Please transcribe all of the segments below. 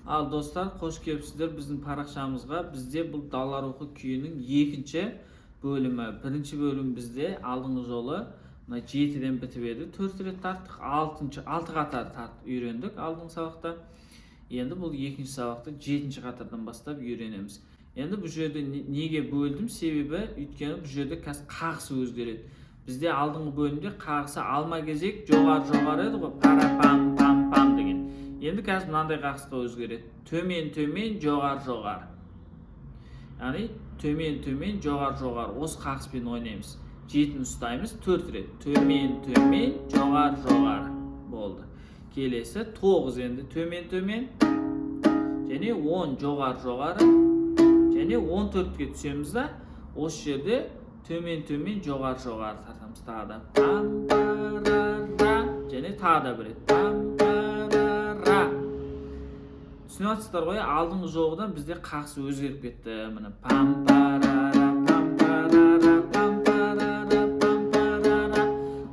Al dostlar, hoş kelipsizler bizim paraqşamızga. Bizde bu Dallar Oku kuyunun 2-chi bölümü. Birinchi bölüm bizde aldığınız yolu 7'den bitip edi. 4 ret tarttık. 6 qatar tartıp öğrendik aldığın sabaqda. Endi bu 2-chi sabaqda 7-chi qatardan bastap öğrenemiz. Endi bu жерде nege böldüm? Sebebi өйткені bu жерде qağısı өзгереді. Bizde aldığın bölümde qağısı alma gezek жоғары еді ғой. Para pam pam pam деген. Endi қазір мынандай qağısqa өзгереді. Төмен, жоғары. Yani төмен, жоғары. Осы qağıспен ойнаймыз. 7-ni ұстаймыз 4 рет. Төмен, жоғары. Болды. Келесі 9 енді төмен. Және 10 жоғары. Және 14-ке түсеміз да, осы жерде төмен, жоғары тартамыз тағы да. Пам, парара. Және тағы да бір рет. Пам, парара. Түсініп жатсыздар ғой, алдыңғы жоғыдан бізде қағысы өзгеріп кетті. Міне пам, парара, пам, парара, пам, парара, пам, парара.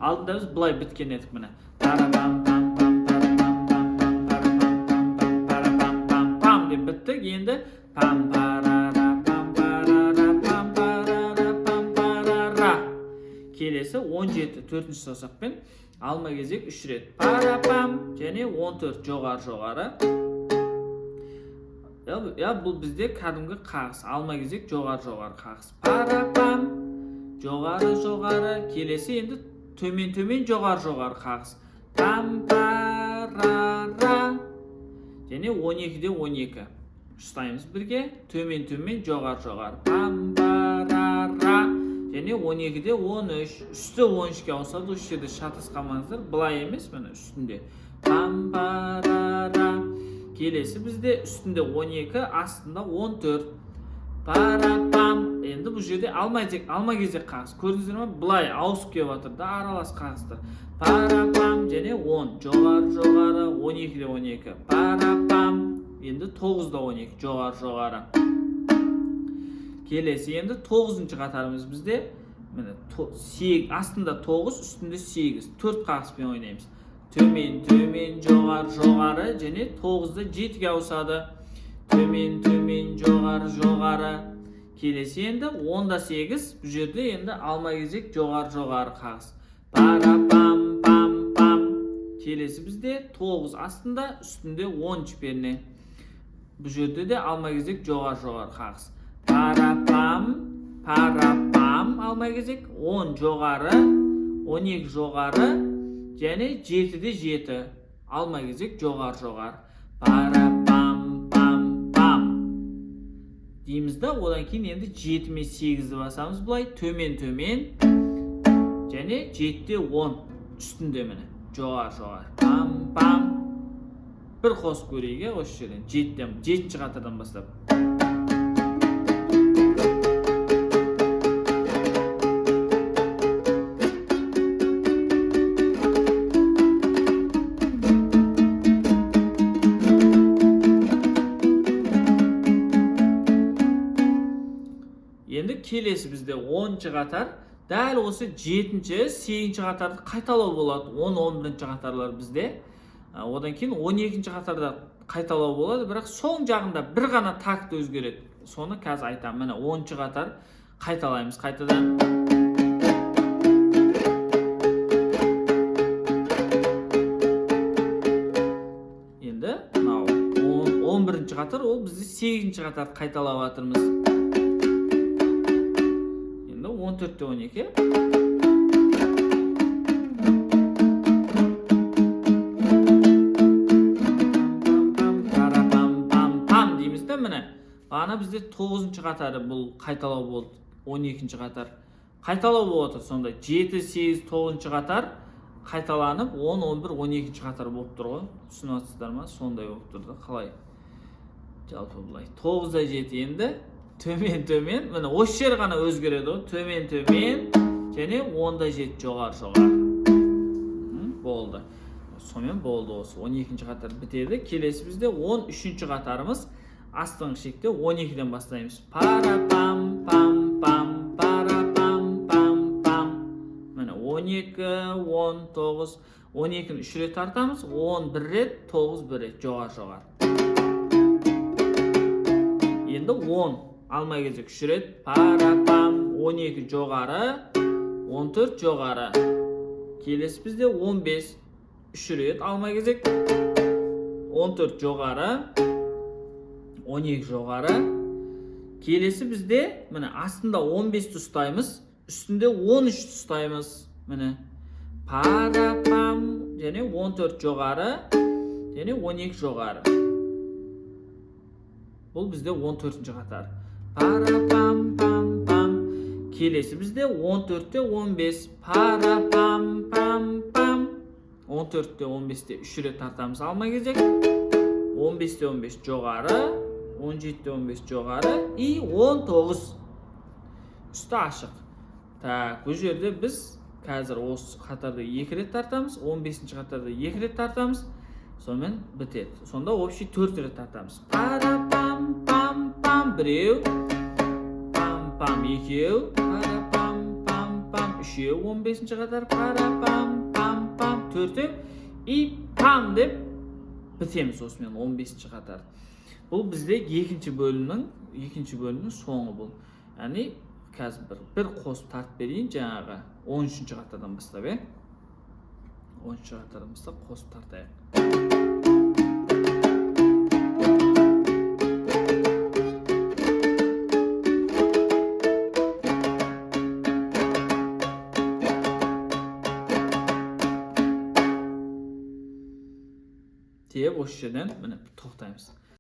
Алдында біз былай біткен едік міне. Пара, пам, пам, пам, пара, пам, пам, пам, пара, пам, пам, пам, пара, пам, пам, пам деп біттік. Енді пам, парара, пам, парара, пам, парара, пам, парара. Келесі 17 4-ші саусақпен алма кезек 3 рет. Пара, пам, және 14 жоғары. Бұл бізде кәдімгі қағыс. Алма кезек жоғары қағыс. Пара, пам, жоғары. Келесі енді төмен, жоғары қағыс. Пам, парара. Және 12-де 12. Ұстаймыз бірге. Төмен, жоғары. Пам, парара. Және 12-де 13. Үсті 13-ке ауысады. Осы жерде шатасқамаңыздар. Бұлай емес, міне үстінде. Пам, парара. Келесі бізде үстінде 12, астында 14. Пара, пам. Енді бұл жерде алма кезек қағыс. Көрдіңіздер ме? Бұлай ауысып келіп жатыр да, аралас қағыстар. Пара, пам, және 10. Жоғары. 12-де 12. Пара, пам. Енді 9-да 12. Жоғары. Келесі енді 9-шы қатарымыз бізде. Астында 9, үстінде 8. 4 қағыспен ойнаймыз. Төмен, жоғары. Және 9-да 7-ге ауысады. Төмен, жоғары. Келесі енді 10-да 8. Бұл жерде енді алма кезек жоғары қағыс. Пара, пам, пам. Келесі бізде 9 астында, үстінде 10 перне. Бұл жерде де алма кезек жоғары қағыс. Пара, пам, алма кезек 10 жоғары, 12 жоғары. Және 7-де 7. Алма кезек жоғары. Пара, пам. Дейміз да, одан кейін енді 7 мен 8-ді басамыз бұлай. Төмен. Және 7-де 10. Үстінде міне. Жоғары. Пам. Бір қос көрейге осы жерден. 7-ші қатардан бастап. Енді келесі бізде 10-ші қатар. Дәл осы 7-ші, 8-ші қатарды қайталау болады. 10-11-ші қатарлар бізде. Одан кейін 12-ші қатарда қайталау болады. Бірақ соң жағында бір ғана такт өзгереді. Соны қазір айтамын. Міне 10-ші қатар қайталаймыз. Қайтадан. Енді 11-ші қатар, ол бізде 8-ші қатарды қайталап жатырмыз. 14-те 12. Пам дейміз де міне. Бағана бізде 9-ші қатары бұл қайталау болды. 12-ші қатар. Қайталау болып отыр сонда. 7, 8, 9-ші қатар қайталанып 10, 11, 12-ші қатар болып тұр ғой. Түсініп жатсыздар ма? Сондай болып тұрды. Қалай? Жалпы бұлай. 9-да 7 енді. Төмен. Міне осы жер ғана өзгереді ғой. Төмен. Және 10-да 7 жоғары. Болды. Сонымен болды осы. 12-ші қатар бітеді. Келесі бізде 13-ші қатарымыз. Астыңғы шекте 12-ден бастаймыз. Пара, пам. Пара, пам. Міне 12, 19. 12-ні 3 рет тартамыз. 10 1 рет, 9 1 рет. Жоғары. Endi 10 alma gezek 3 ret. Para pam 12 jo'g'ari, 14 jo'g'ari. Kelesi bizde 15 3 ret alma gezek. 14 jo'g'ari, 12 jo'g'ari. Kelesi bizde mana aslında 15 tustaymiz, üstünde 13 tustaymiz. Mana para pam yani 14 jo'g'ari, yani 12 jo'g'ari. Bu bizde 14-qator. Para pam pam pam. Kelesi bizde 14'te 15. Para pam pam pam. 14'te 15'te 3 ret tartamiz alma gezek. 15'te 15 jo'g'ari, 17'te 15 jo'g'ari и 19. Üstü aşık. Tak, bu yerde biz hozir o'z qatorda 2 ret tartamiz, 15-qatorda 2 ret tartamiz. Sonra bitadi. Sonda общий 4 ret tartamiz. Para pam pam pam birev. Pam pam ikkev. Para pam pam pam üçev. 15-qator para pam pam pam 4 и pam deb bitamiz o'smen 15-qator. Bu bizde ikinci bölümün sonu bu. Yani hozir bir qo'sib tartib bereyim janaga 13-qatordan boshlab. 13-qatordan boshlab qo'sib tartaylik. Diye o'sha yerdan mana to'xtaymiz.